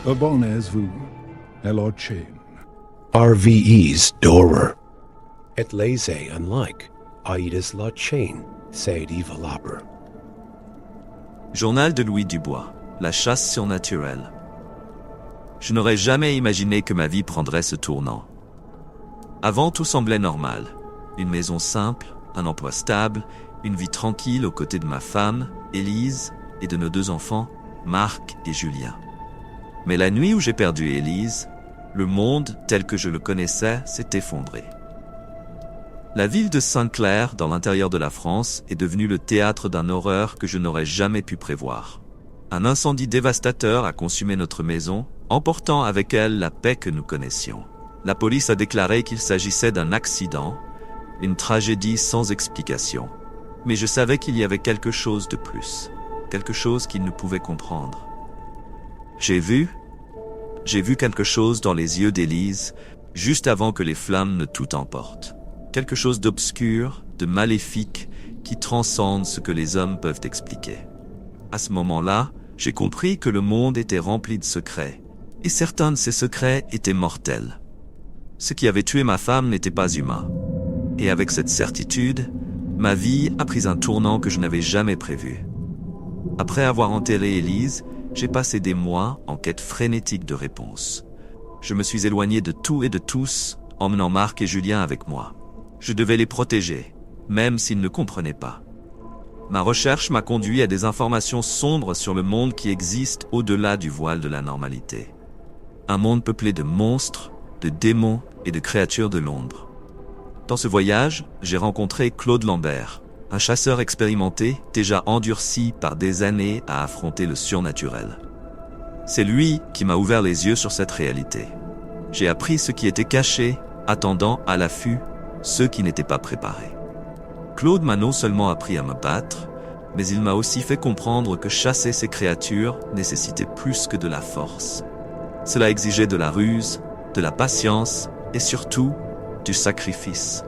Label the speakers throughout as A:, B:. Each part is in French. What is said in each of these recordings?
A: Abonnez-vous à la chaîne.
B: RVE's Dorer.
C: Et laissez unlike Aides la chaîne, c'est développeur.
D: Journal de Louis Dubois, la chasse surnaturelle. Je n'aurais jamais imaginé que ma vie prendrait ce tournant. Avant, tout semblait normal. Une maison simple, un emploi stable, une vie tranquille aux côtés de ma femme, Élise, et de nos 2 enfants, Marc et Julien. Mais la nuit où j'ai perdu Élise, le monde tel que je le connaissais s'est effondré. La ville de Sainte-Claire, dans l'intérieur de la France, est devenue le théâtre d'une horreur que je n'aurais jamais pu prévoir. Un incendie dévastateur a consumé notre maison, emportant avec elle la paix que nous connaissions. La police a déclaré qu'il s'agissait d'un accident, une tragédie sans explication. Mais je savais qu'il y avait quelque chose de plus, quelque chose qu'ils ne pouvaient comprendre. J'ai vu quelque chose dans les yeux d'Élise, juste avant que les flammes ne tout emportent. Quelque chose d'obscur, de maléfique, qui transcende ce que les hommes peuvent expliquer. À ce moment-là, j'ai compris que le monde était rempli de secrets, et certains de ces secrets étaient mortels. Ce qui avait tué ma femme n'était pas humain. Et avec cette certitude, ma vie a pris un tournant que je n'avais jamais prévu. Après avoir enterré Élise, j'ai passé des mois en quête frénétique de réponses. Je me suis éloigné de tout et de tous, emmenant Marc et Julien avec moi. Je devais les protéger, même s'ils ne comprenaient pas. Ma recherche m'a conduit à des informations sombres sur le monde qui existe au-delà du voile de la normalité. Un monde peuplé de monstres, de démons et de créatures de l'ombre. Dans ce voyage, j'ai rencontré Claude Lambert, un chasseur expérimenté, déjà endurci par des années à affronter le surnaturel. C'est lui qui m'a ouvert les yeux sur cette réalité. J'ai appris ce qui était caché, attendant à l'affût, ceux qui n'étaient pas préparés. Claude m'a non seulement appris à me battre, mais il m'a aussi fait comprendre que chasser ces créatures nécessitait plus que de la force. Cela exigeait de la ruse, de la patience et surtout du sacrifice.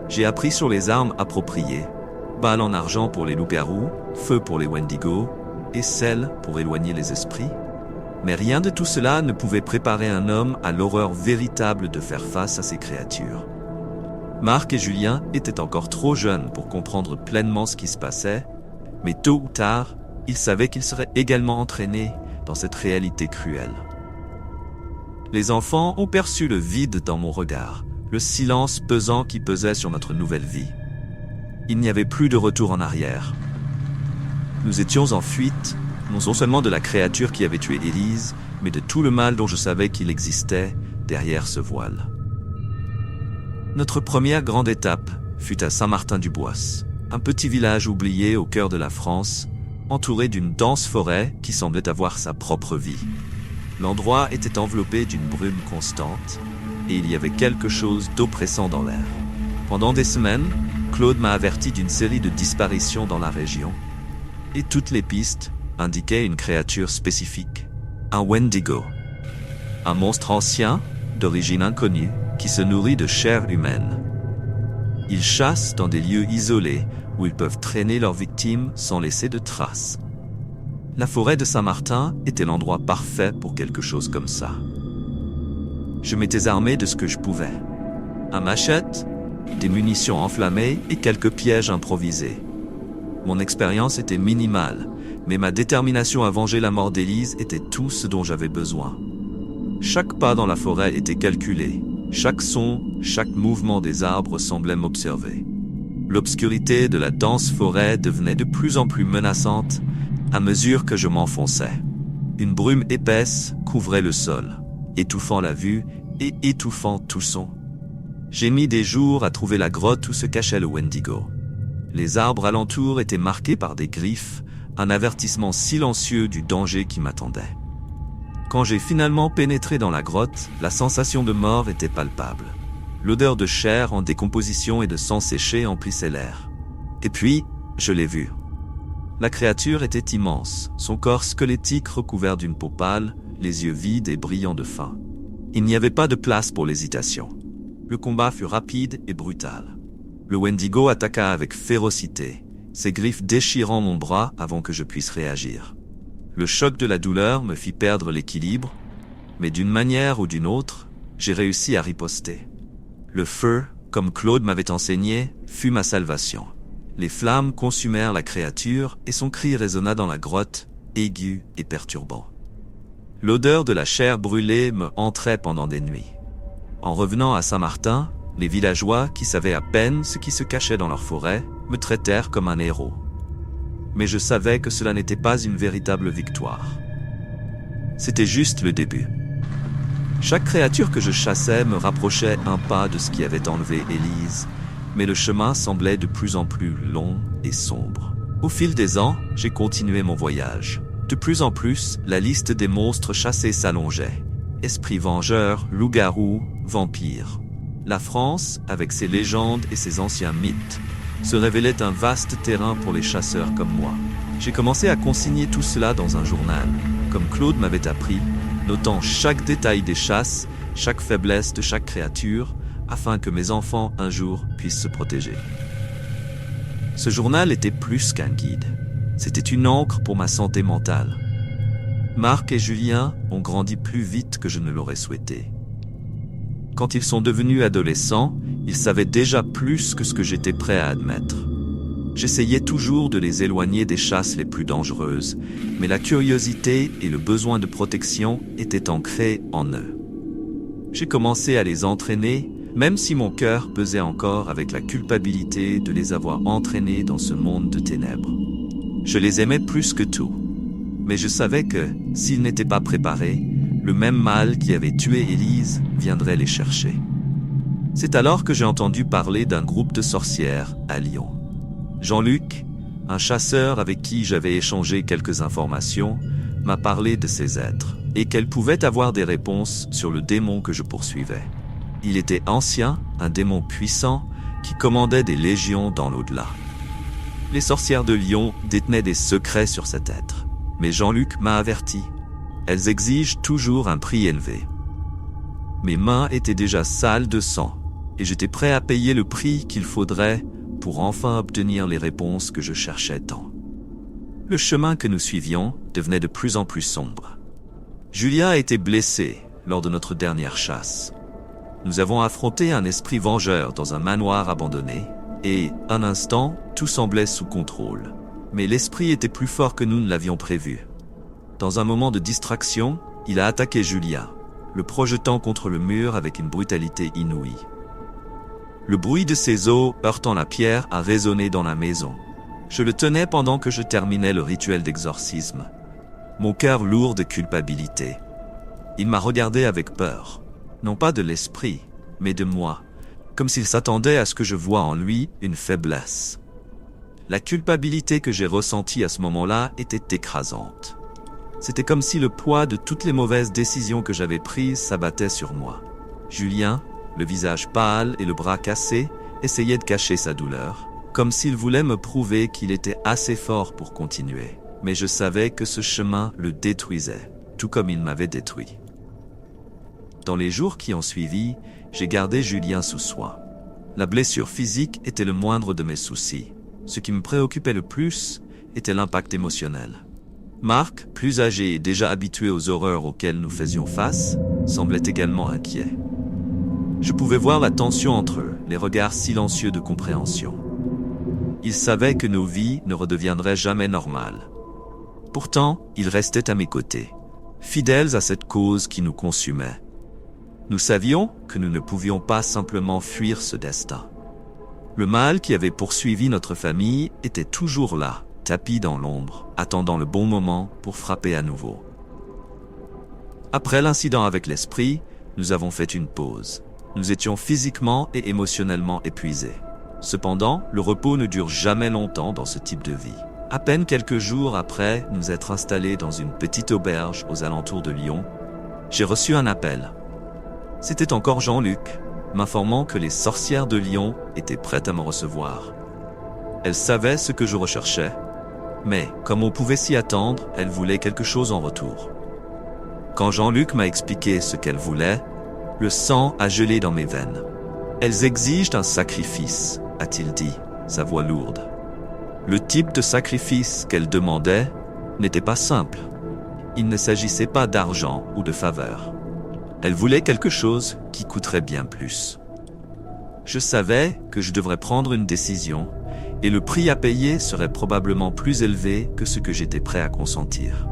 D: J'ai appris sur les armes appropriées, balles en argent pour les loups-garous, feu pour les Wendigo et sel pour éloigner les esprits. Mais rien de tout cela ne pouvait préparer un homme à l'horreur véritable de faire face à ces créatures. Marc et Julien étaient encore trop jeunes pour comprendre pleinement ce qui se passait, mais tôt ou tard, ils savaient qu'ils seraient également entraînés dans cette réalité cruelle. Les enfants ont perçu le vide dans mon regard, le silence pesant qui pesait sur notre nouvelle vie. Il n'y avait plus de retour en arrière. Nous étions en fuite, non seulement de la créature qui avait tué Élise, mais de tout le mal dont je savais qu'il existait derrière ce voile. Notre première grande étape fut à Saint-Martin-du-Bois, un petit village oublié au cœur de la France, entouré d'une dense forêt qui semblait avoir sa propre vie. L'endroit était enveloppé d'une brume constante, et il y avait quelque chose d'oppressant dans l'air. Pendant des semaines, Claude m'a averti d'une série de disparitions dans la région, et toutes les pistes indiquaient une créature spécifique, un Wendigo, un monstre ancien, d'origine inconnue, qui se nourrit de chair humaine. Ils chassent dans des lieux isolés où ils peuvent traîner leurs victimes sans laisser de traces. La forêt de Saint-Martin était l'endroit parfait pour quelque chose comme ça. Je m'étais armé de ce que je pouvais. Un machette, des munitions enflammées et quelques pièges improvisés. Mon expérience était minimale, mais ma détermination à venger la mort d'Élise était tout ce dont j'avais besoin. Chaque pas dans la forêt était calculé. Chaque son, chaque mouvement des arbres semblait m'observer. L'obscurité de la dense forêt devenait de plus en plus menaçante à mesure que je m'enfonçais. Une brume épaisse couvrait le sol, étouffant la vue et étouffant tout son. J'ai mis des jours à trouver la grotte où se cachait le Wendigo. Les arbres alentours étaient marqués par des griffes, un avertissement silencieux du danger qui m'attendait. Quand j'ai finalement pénétré dans la grotte, la sensation de mort était palpable. L'odeur de chair en décomposition et de sang séché emplissait l'air. Et puis, je l'ai vue. La créature était immense, son corps squelettique recouvert d'une peau pâle, les yeux vides et brillants de faim. Il n'y avait pas de place pour l'hésitation. Le combat fut rapide et brutal. Le Wendigo attaqua avec férocité, ses griffes déchirant mon bras avant que je puisse réagir. Le choc de la douleur me fit perdre l'équilibre, mais d'une manière ou d'une autre, j'ai réussi à riposter. Le feu, comme Claude m'avait enseigné, fut ma salvation. Les flammes consumèrent la créature et son cri résonna dans la grotte, aigu et perturbant. L'odeur de la chair brûlée me hantrait pendant des nuits. En revenant à Saint-Martin, les villageois, qui savaient à peine ce qui se cachait dans leur forêt, me traitèrent comme un héros. Mais je savais que cela n'était pas une véritable victoire. C'était juste le début. Chaque créature que je chassais me rapprochait un pas de ce qui avait enlevé Élise, mais le chemin semblait de plus en plus long et sombre. Au fil des ans, j'ai continué mon voyage. De plus en plus, la liste des monstres chassés s'allongeait. Esprits vengeurs, loups-garous, vampires. La France, avec ses légendes et ses anciens mythes, se révélait un vaste terrain pour les chasseurs comme moi. J'ai commencé à consigner tout cela dans un journal, comme Claude m'avait appris, notant chaque détail des chasses, chaque faiblesse de chaque créature, afin que mes enfants, un jour, puissent se protéger. Ce journal était plus qu'un guide. C'était une encre pour ma santé mentale. Marc et Julien ont grandi plus vite que je ne l'aurais souhaité. Quand ils sont devenus adolescents, ils savaient déjà plus que ce que j'étais prêt à admettre. J'essayais toujours de les éloigner des chasses les plus dangereuses, mais la curiosité et le besoin de protection étaient ancrés en eux. J'ai commencé à les entraîner, même si mon cœur pesait encore avec la culpabilité de les avoir entraînés dans ce monde de ténèbres. Je les aimais plus que tout, mais je savais que, s'ils n'étaient pas préparés, le même mal qui avait tué Élise viendrait les chercher. C'est alors que j'ai entendu parler d'un groupe de sorcières à Lyon. Jean-Luc, un chasseur avec qui j'avais échangé quelques informations, m'a parlé de ces êtres, et qu'elles pouvaient avoir des réponses sur le démon que je poursuivais. Il était ancien, un démon puissant, qui commandait des légions dans l'au-delà. Les sorcières de Lyon détenaient des secrets sur cet être, mais Jean-Luc m'a averti. Elles exigent toujours un prix élevé. Mes mains étaient déjà sales de sang, et j'étais prêt à payer le prix qu'il faudrait pour enfin obtenir les réponses que je cherchais tant. Le chemin que nous suivions devenait de plus en plus sombre. Julien a été blessé lors de notre dernière chasse. Nous avons affronté un esprit vengeur dans un manoir abandonné, et, un instant, tout semblait sous contrôle. Mais l'esprit était plus fort que nous ne l'avions prévu. Dans un moment de distraction, il a attaqué Julien, le projetant contre le mur avec une brutalité inouïe. Le bruit de ses os heurtant la pierre a résonné dans la maison. Je le tenais pendant que je terminais le rituel d'exorcisme, mon cœur lourd de culpabilité. Il m'a regardé avec peur, non pas de l'esprit, mais de moi, comme s'il s'attendait à ce que je voie en lui une faiblesse. La culpabilité que j'ai ressentie à ce moment-là était écrasante. C'était comme si le poids de toutes les mauvaises décisions que j'avais prises s'abattait sur moi. Julien, le visage pâle et le bras cassé, essayait de cacher sa douleur, comme s'il voulait me prouver qu'il était assez fort pour continuer. Mais je savais que ce chemin le détruisait, tout comme il m'avait détruit. Dans les jours qui ont suivi, j'ai gardé Julien sous soin. La blessure physique était le moindre de mes soucis. Ce qui me préoccupait le plus était l'impact émotionnel. Marc, plus âgé et déjà habitué aux horreurs auxquelles nous faisions face, semblait également inquiet. Je pouvais voir la tension entre eux, les regards silencieux de compréhension. Ils savaient que nos vies ne redeviendraient jamais normales. Pourtant, ils restaient à mes côtés, fidèles à cette cause qui nous consumait. Nous savions que nous ne pouvions pas simplement fuir ce destin. Le mal qui avait poursuivi notre famille était toujours là, tapi dans l'ombre, attendant le bon moment pour frapper à nouveau. Après l'incident avec l'esprit, nous avons fait une pause. Nous étions physiquement et émotionnellement épuisés. Cependant, le repos ne dure jamais longtemps dans ce type de vie. À peine quelques jours après nous être installés dans une petite auberge aux alentours de Lyon, j'ai reçu un appel. C'était encore Jean-Luc, m'informant que les sorcières de Lyon étaient prêtes à me recevoir. Elles savaient ce que je recherchais, mais comme on pouvait s'y attendre, elles voulaient quelque chose en retour. Quand Jean-Luc m'a expliqué ce qu'elles voulaient, le sang a gelé dans mes veines. Elles exigent un sacrifice, a-t-il dit, sa voix lourde. Le type de sacrifice qu'elles demandaient n'était pas simple. il ne s'agissait pas d'argent ou de faveur. Elle voulait quelque chose qui coûterait bien plus. Je savais que je devrais prendre une décision, et le prix à payer serait probablement plus élevé que ce que j'étais prêt à consentir.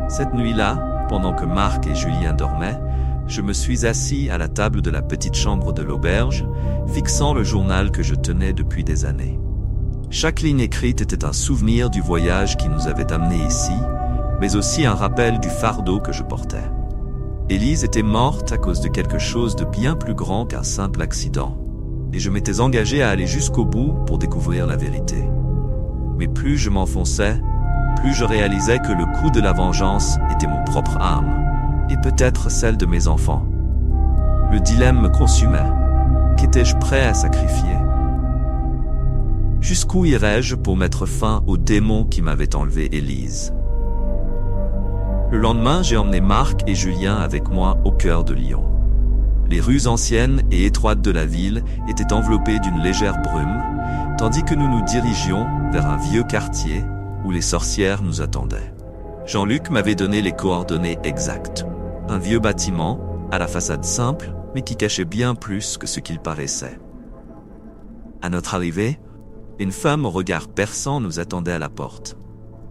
D: Cette nuit-là, pendant que Marc et Julien dormaient, je me suis assis à la table de la petite chambre de l'auberge, fixant le journal que je tenais depuis des années. Chaque ligne écrite était un souvenir du voyage qui nous avait amenés ici, mais aussi un rappel du fardeau que je portais. Élise était morte à cause de quelque chose de bien plus grand qu'un simple accident, et je m'étais engagé à aller jusqu'au bout pour découvrir la vérité. Mais plus je m'enfonçais, plus je réalisais que le coup de la vengeance était mon propre âme, et peut-être celle de mes enfants. Le dilemme me consumait. Qu'étais-je prêt à sacrifier? Jusqu'où irais-je pour mettre fin au démon qui m'avait enlevé Élise? Le lendemain, j'ai emmené Marc et Julien avec moi au cœur de Lyon. Les rues anciennes et étroites de la ville étaient enveloppées d'une légère brume, tandis que nous nous dirigions vers un vieux quartier où les sorcières nous attendaient. Jean-Luc m'avait donné les coordonnées exactes. Un vieux bâtiment, à la façade simple, mais qui cachait bien plus que ce qu'il paraissait. À notre arrivée, une femme au regard perçant nous attendait à la porte.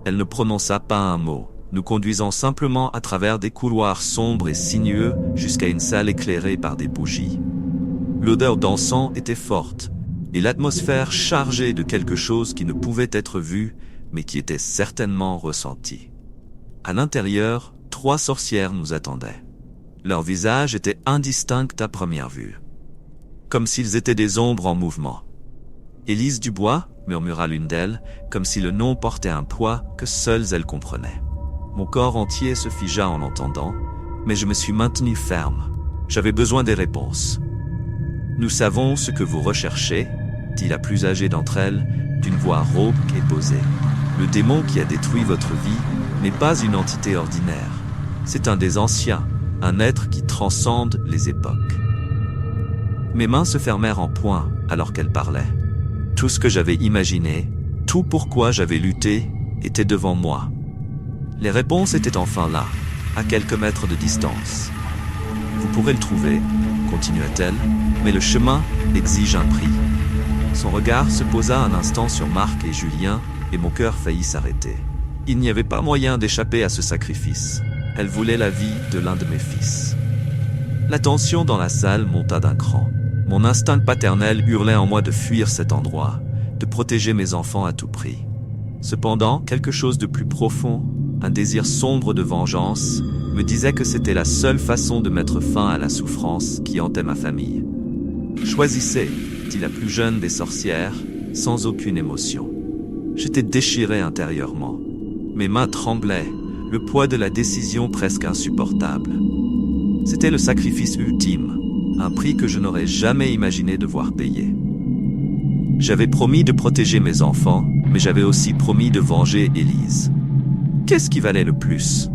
D: Elle ne prononça pas un mot, nous conduisant simplement à travers des couloirs sombres et sinueux jusqu'à une salle éclairée par des bougies. L'odeur d'encens était forte, et l'atmosphère chargée de quelque chose qui ne pouvait être vu, mais qui était certainement ressenti. À l'intérieur, 3 sorcières nous attendaient. Leurs visages étaient indistincts à première vue, comme s'ils étaient des ombres en mouvement. « Élise Dubois » murmura l'une d'elles, comme si le nom portait un poids que seules elles comprenaient. Mon corps entier se figea en l'entendant, mais je me suis maintenu ferme. J'avais besoin des réponses. « Nous savons ce que vous recherchez », dit la plus âgée d'entre elles, d'une voix rauque et posée. « Le démon qui a détruit votre vie n'est pas une entité ordinaire. C'est un des anciens, un être qui transcende les époques. » Mes mains se fermèrent en poing alors qu'elle parlait. Tout ce que j'avais imaginé, tout pourquoi j'avais lutté, était devant moi. Les réponses étaient enfin là, à quelques mètres de distance. Vous pourrez le trouver, continua-t-elle, mais le chemin exige un prix. Son regard se posa un instant sur Marc et Julien, et mon cœur faillit s'arrêter. Il n'y avait pas moyen d'échapper à ce sacrifice. Elle voulait la vie de l'un de mes fils. La tension dans la salle monta d'un cran. Mon instinct paternel hurlait en moi de fuir cet endroit, de protéger mes enfants à tout prix. Cependant, quelque chose de plus profond, un désir sombre de vengeance, me disait que c'était la seule façon de mettre fin à la souffrance qui hantait ma famille. « Choisissez », dit la plus jeune des sorcières, sans aucune émotion. J'étais déchiré intérieurement. Mes mains tremblaient, le poids de la décision presque insupportable. C'était le sacrifice ultime, un prix que je n'aurais jamais imaginé devoir payer. J'avais promis de protéger mes enfants, mais j'avais aussi promis de venger Élise. Qu'est-ce qui valait le plus?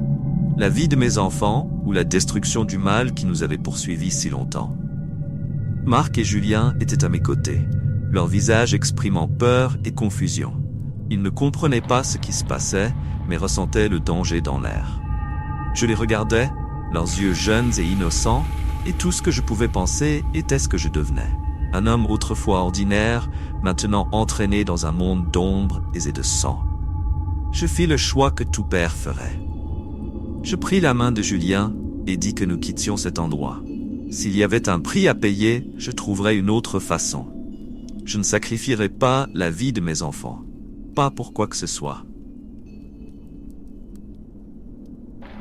D: La vie de mes enfants ou la destruction du mal qui nous avait poursuivis si longtemps? Marc et Julien étaient à mes côtés, leur visage exprimant peur et confusion. Ils ne comprenaient pas ce qui se passait, mais ressentaient le danger dans l'air. Je les regardais, leurs yeux jeunes et innocents, et tout ce que je pouvais penser était ce que je devenais. Un homme autrefois ordinaire, maintenant entraîné dans un monde d'ombre et de sang. Je fis le choix que tout père ferait. Je pris la main de Julien et dis que nous quittions cet endroit. S'il y avait un prix à payer, je trouverais une autre façon. Je ne sacrifierais pas la vie de mes enfants. Pas pour quoi que ce soit.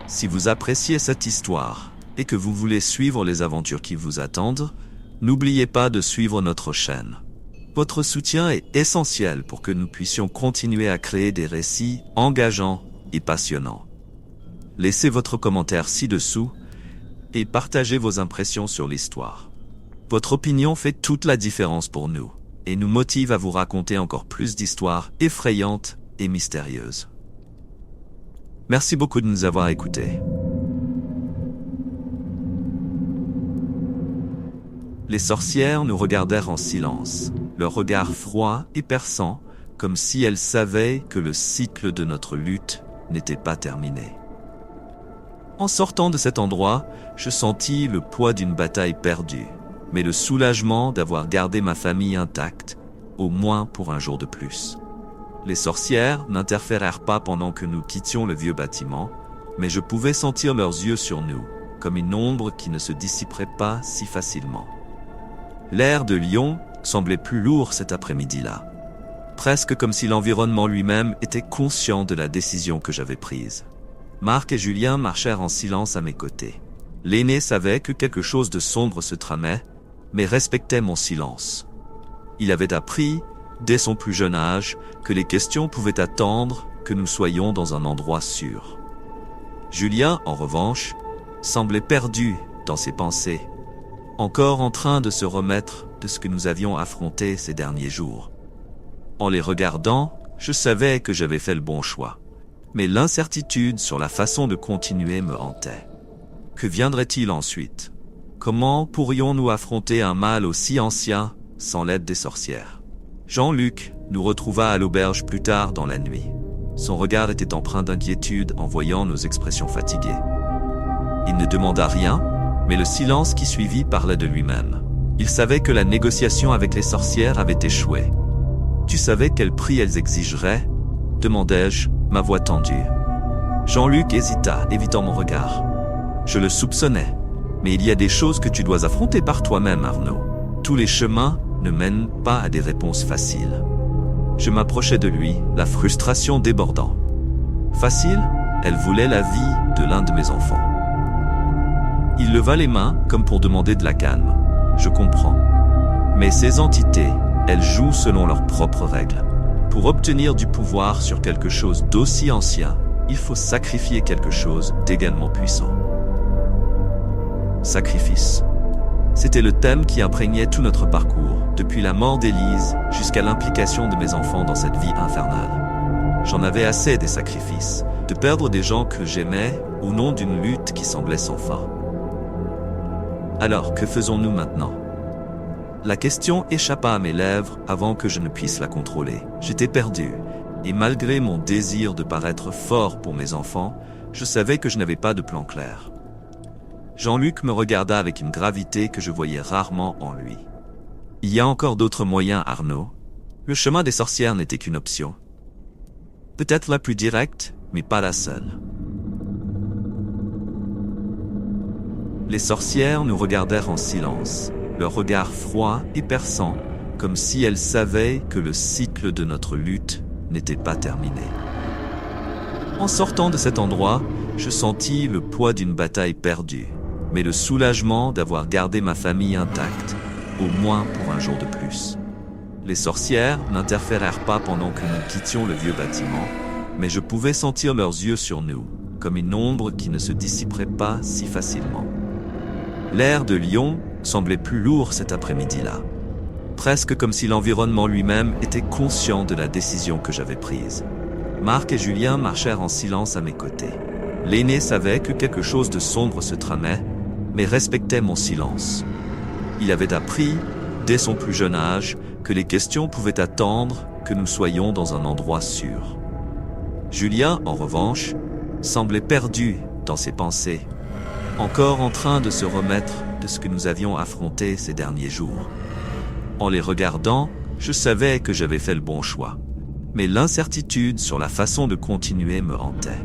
D: Si vous appréciez cette histoire et que vous voulez suivre les aventures qui vous attendent, n'oubliez pas de suivre notre chaîne. Votre soutien est essentiel pour que nous puissions continuer à créer des récits engageants et passionnants. Laissez votre commentaire ci-dessous et partagez vos impressions sur l'histoire. Votre opinion fait toute la différence pour nous et nous motive à vous raconter encore plus d'histoires effrayantes et mystérieuses. Merci beaucoup de nous avoir écoutés. Les sorcières nous regardèrent en silence, leur regard froid et perçant, comme si elles savaient que le cycle de notre lutte n'était pas terminé. En sortant de cet endroit, je sentis le poids d'une bataille perdue, mais le soulagement d'avoir gardé ma famille intacte, au moins pour un jour de plus. Les sorcières n'interférèrent pas pendant que nous quittions le vieux bâtiment, mais je pouvais sentir leurs yeux sur nous, comme une ombre qui ne se dissiperait pas si facilement. L'air de Lyon semblait plus lourd cet après-midi-là, presque comme si l'environnement lui-même était conscient de la décision que j'avais prise. Marc et Julien marchèrent en silence à mes côtés. L'aîné savait que quelque chose de sombre se tramait, mais respectait mon silence. Il avait appris, dès son plus jeune âge, que les questions pouvaient attendre que nous soyons dans un endroit sûr. Julien, en revanche, semblait perdu dans ses pensées, encore en train de se remettre de ce que nous avions affronté ces derniers jours. En les regardant, je savais que j'avais fait le bon choix, mais l'incertitude sur la façon de continuer me hantait. Que viendrait-il ensuite? Comment pourrions-nous affronter un mal aussi ancien sans l'aide des sorcières? Jean-Luc nous retrouva à l'auberge plus tard dans la nuit. Son regard était empreint d'inquiétude en voyant nos expressions fatiguées. Il ne demanda rien, mais le silence qui suivit parlait de lui-même. Il savait que la négociation avec les sorcières avait échoué. « Tu savais quel prix elles exigeraient ?» demandai-je, ma voix tendue. Jean-Luc hésita, évitant mon regard. Je le soupçonnais, mais il y a des choses que tu dois affronter par toi-même, Arnaud. Tous les chemins ne mènent pas à des réponses faciles. Je m'approchai de lui, la frustration débordant. Facile, elle voulait la vie de l'un de mes enfants. Il leva les mains comme pour demander de la calme. Je comprends. Mais ces entités, elles jouent selon leurs propres règles. Pour obtenir du pouvoir sur quelque chose d'aussi ancien, il faut sacrifier quelque chose d'également puissant. Sacrifice. C'était le thème qui imprégnait tout notre parcours, depuis la mort d'Élise jusqu'à l'implication de mes enfants dans cette vie infernale. J'en avais assez des sacrifices, de perdre des gens que j'aimais au nom d'une lutte qui semblait sans fin. Alors, que faisons-nous maintenant? La question échappa à mes lèvres avant que je ne puisse la contrôler. J'étais perdu, et malgré mon désir de paraître fort pour mes enfants, je savais que je n'avais pas de plan clair. Jean-Luc me regarda avec une gravité que je voyais rarement en lui. Il y a encore d'autres moyens, Arnaud. Le chemin des sorcières n'était qu'une option. Peut-être la plus directe, mais pas la seule. Les sorcières nous regardèrent en silence, leur regard froid et perçant, comme si elles savaient que le cycle de notre lutte n'était pas terminé. En sortant de cet endroit, je sentis le poids d'une bataille perdue, mais le soulagement d'avoir gardé ma famille intacte, au moins pour un jour de plus. Les sorcières n'interférèrent pas pendant que nous quittions le vieux bâtiment, mais je pouvais sentir leurs yeux sur nous, comme une ombre qui ne se dissiperait pas si facilement. L'air de Lyon semblait plus lourd cet après-midi-là, presque comme si l'environnement lui-même était conscient de la décision que j'avais prise. Marc et Julien marchèrent en silence à mes côtés. L'aîné savait que quelque chose de sombre se tramait, mais respectait mon silence. Il avait appris, dès son plus jeune âge, que les questions pouvaient attendre que nous soyons dans un endroit sûr. Julien, en revanche, semblait perdu dans ses pensées, encore en train de se remettre de ce que nous avions affronté ces derniers jours. En les regardant, je savais que j'avais fait le bon choix, mais l'incertitude sur la façon de continuer me hantait.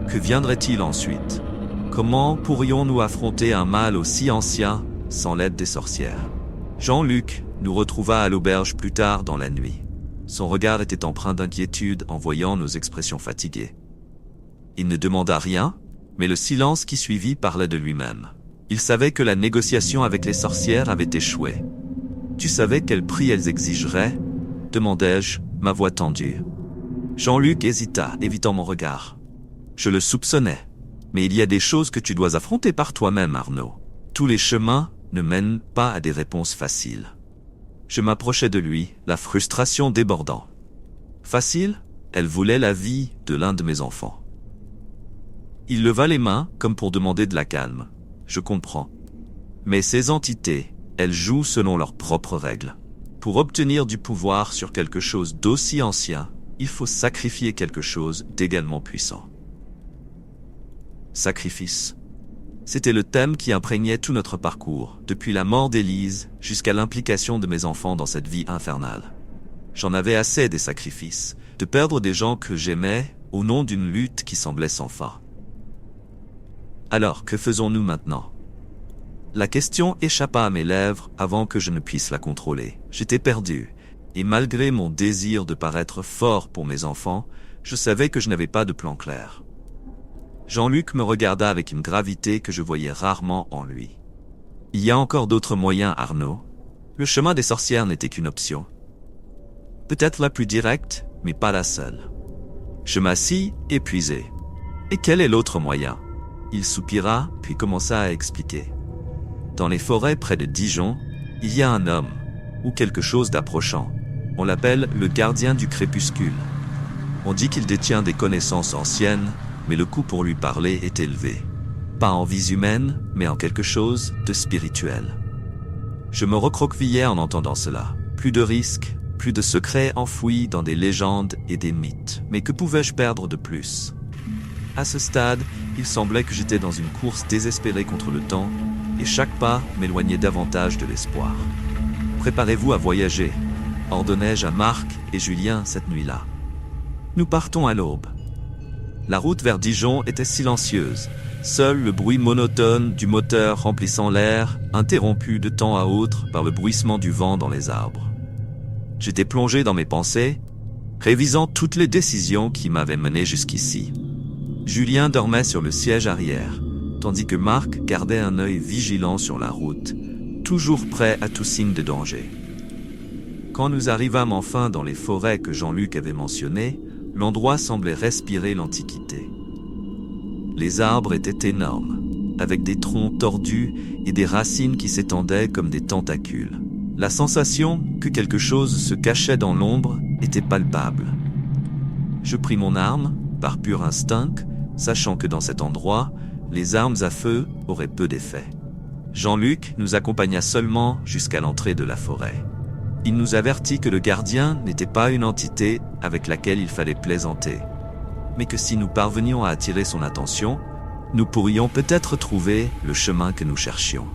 D: Que viendrait-il ensuite? Comment pourrions-nous affronter un mal aussi ancien sans l'aide des sorcières? Jean-Luc nous retrouva à l'auberge plus tard dans la nuit. Son regard était empreint d'inquiétude en voyant nos expressions fatiguées. Il ne demanda rien, mais le silence qui suivit parlait de lui-même. Il savait que la négociation avec les sorcières avait échoué. « Tu savais quel prix elles exigeraient ?» demandai-je, ma voix tendue. Jean-Luc hésita, évitant mon regard. Je le soupçonnais, mais il y a des choses que tu dois affronter par toi-même, Arnaud. Tous les chemins ne mènent pas à des réponses faciles. Je m'approchai de lui, la frustration débordant. Facile, elle voulait la vie de l'un de mes enfants. Il leva les mains comme pour demander de la calme. Je comprends. Mais ces entités, elles jouent selon leurs propres règles. Pour obtenir du pouvoir sur quelque chose d'aussi ancien, il faut sacrifier quelque chose d'également puissant. sacrifice. C'était le thème qui imprégnait tout notre parcours, depuis la mort d'Élise jusqu'à l'implication de mes enfants dans cette vie infernale. J'en avais assez des sacrifices, de perdre des gens que j'aimais au nom d'une lutte qui semblait sans fin. Alors, que faisons-nous maintenant? La question échappa à mes lèvres avant que je ne puisse la contrôler. J'étais perdu, et malgré mon désir de paraître fort pour mes enfants, je savais que je n'avais pas de plan clair. Jean-Luc me regarda avec une gravité que je voyais rarement en lui. Il y a encore d'autres moyens, Arnaud. Le chemin des sorcières n'était qu'une option. Peut-être la plus directe, mais pas la seule. Je m'assis, épuisé. Et quel est l'autre moyen? Il soupira, puis commença à expliquer. Dans les forêts près de Dijon, il y a un homme, ou quelque chose d'approchant. On l'appelle le gardien du crépuscule. On dit qu'il détient des connaissances anciennes, mais le coût pour lui parler est élevé. Pas en vie humaine, mais en quelque chose de spirituel. Je me recroquevillais en entendant cela. Plus de risques, plus de secrets enfouis dans des légendes et des mythes. Mais que pouvais-je perdre de plus? À ce stade, il semblait que j'étais dans une course désespérée contre le temps, et chaque pas m'éloignait davantage de l'espoir. Préparez-vous à voyager, ordonnai-je à Marc et Julien cette nuit-là. Nous partons à l'aube. La route vers Dijon était silencieuse. Seul le bruit monotone du moteur remplissant l'air, interrompu de temps à autre par le bruissement du vent dans les arbres. J'étais plongé dans mes pensées, révisant toutes les décisions qui m'avaient mené jusqu'ici. Julien dormait sur le siège arrière, tandis que Marc gardait un œil vigilant sur la route, toujours prêt à tout signe de danger. Quand nous arrivâmes enfin dans les forêts que Jean-Luc avait mentionnées, l'endroit semblait respirer l'Antiquité. Les arbres étaient énormes, avec des troncs tordus et des racines qui s'étendaient comme des tentacules. La sensation que quelque chose se cachait dans l'ombre était palpable. Je pris mon arme, par pur instinct, sachant que dans cet endroit, les armes à feu auraient peu d'effet. Jean-Luc nous accompagna seulement jusqu'à l'entrée de la forêt. Il nous avertit que le gardien n'était pas une entité avec laquelle il fallait plaisanter, mais que si nous parvenions à attirer son attention, nous pourrions peut-être trouver le chemin que nous cherchions.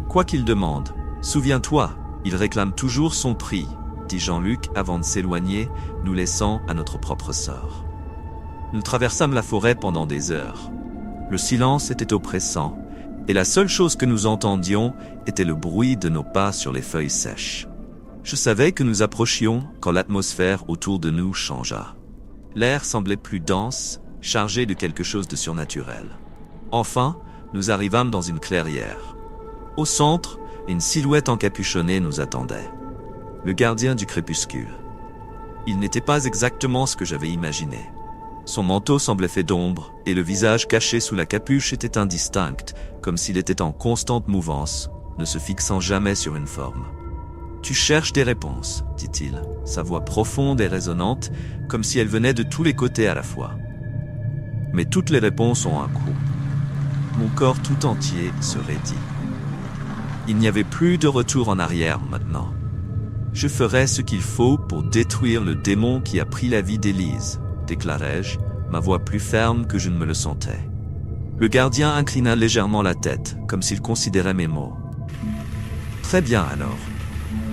D: Quoi qu'il demande, souviens-toi, il réclame toujours son prix, dit Jean-Luc avant de s'éloigner, nous laissant à notre propre sort. Nous traversâmes la forêt pendant des heures. Le silence était oppressant, et la seule chose que nous entendions était le bruit de nos pas sur les feuilles sèches. Je savais que nous approchions quand l'atmosphère autour de nous changea. L'air semblait plus dense, chargé de quelque chose de surnaturel. Enfin, nous arrivâmes dans une clairière. Au centre, une silhouette encapuchonnée nous attendait. Le gardien du crépuscule. Il n'était pas exactement ce que j'avais imaginé. Son manteau semblait fait d'ombre, et le visage caché sous la capuche était indistinct, comme s'il était en constante mouvance, ne se fixant jamais sur une forme. « Tu cherches des réponses, dit-il, sa voix profonde et résonnante, comme si elle venait de tous les côtés à la fois. Mais toutes les réponses ont un coût. Mon corps tout entier se raidit. Il n'y avait plus de retour en arrière maintenant. Je ferai ce qu'il faut pour détruire le démon qui a pris la vie d'Élise, déclarai-je, ma voix plus ferme que je ne me le sentais. Le gardien inclina légèrement la tête, comme s'il considérait mes mots. Très bien alors.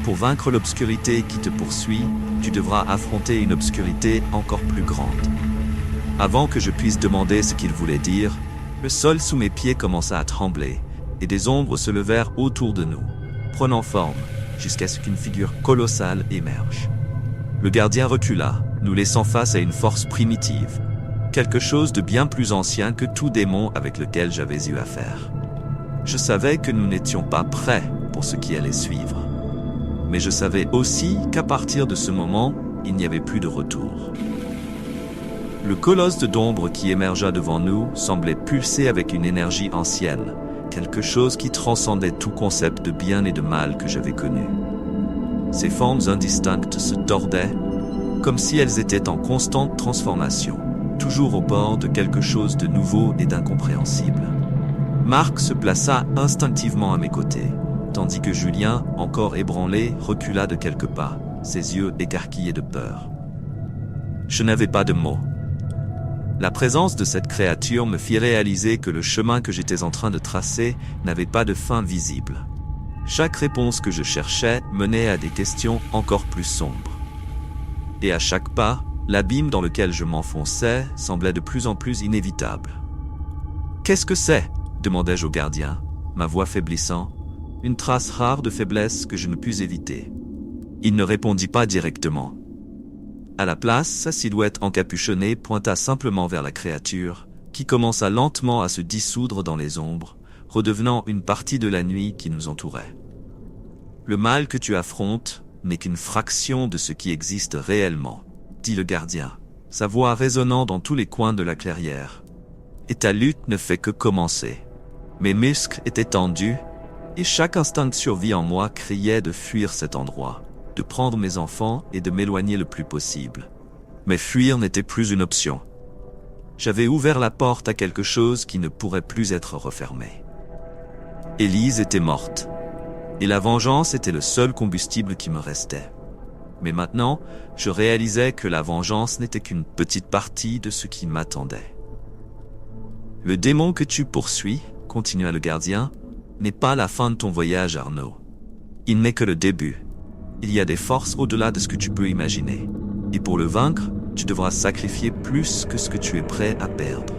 D: Pour vaincre l'obscurité qui te poursuit, tu devras affronter une obscurité encore plus grande. Avant que je puisse demander ce qu'il voulait dire, le sol sous mes pieds commença à trembler, et des ombres se levèrent autour de nous, prenant forme, jusqu'à ce qu'une figure colossale émerge. Le gardien recula, nous laissant face à une force primitive, quelque chose de bien plus ancien que tout démon avec lequel j'avais eu affaire. Je savais que nous n'étions pas prêts pour ce qui allait suivre. Mais je savais aussi qu'à partir de ce moment, il n'y avait plus de retour. Le colosse d'ombre qui émergea devant nous semblait pulser avec une énergie ancienne, quelque chose qui transcendait tout concept de bien et de mal que j'avais connu. Ces formes indistinctes se tordaient, comme si elles étaient en constante transformation, toujours au bord de quelque chose de nouveau et d'incompréhensible. Marc se plaça instinctivement à mes côtés, tandis que Julien, encore ébranlé, recula de quelques pas, ses yeux écarquillés de peur. Je n'avais pas de mots. La présence de cette créature me fit réaliser que le chemin que j'étais en train de tracer n'avait pas de fin visible. Chaque réponse que je cherchais menait à des questions encore plus sombres. Et à chaque pas, l'abîme dans lequel je m'enfonçais semblait de plus en plus inévitable. « Qu'est-ce que c'est » demandai-je au gardien, ma voix faiblissant, une trace rare de faiblesse que je ne pus éviter. Il ne répondit pas directement. À la place, sa silhouette encapuchonnée pointa simplement vers la créature, qui commença lentement à se dissoudre dans les ombres, redevenant une partie de la nuit qui nous entourait. Le mal que tu affrontes n'est qu'une fraction de ce qui existe réellement, dit le gardien, sa voix résonnant dans tous les coins de la clairière. Et ta lutte ne fait que commencer. Mes muscles étaient tendus, et chaque instinct de survie en moi criait de fuir cet endroit, de prendre mes enfants et de m'éloigner le plus possible. Mais fuir n'était plus une option. J'avais ouvert la porte à quelque chose qui ne pourrait plus être refermé. Élise était morte, et la vengeance était le seul combustible qui me restait. Mais maintenant, je réalisais que la vengeance n'était qu'une petite partie de ce qui m'attendait. Le démon que tu poursuis, continua le gardien, n'est pas la fin de ton voyage, Arnaud. Il n'est que le début. Il y a des forces au-delà de ce que tu peux imaginer. Et pour le vaincre, tu devras sacrifier plus que ce que tu es prêt à perdre.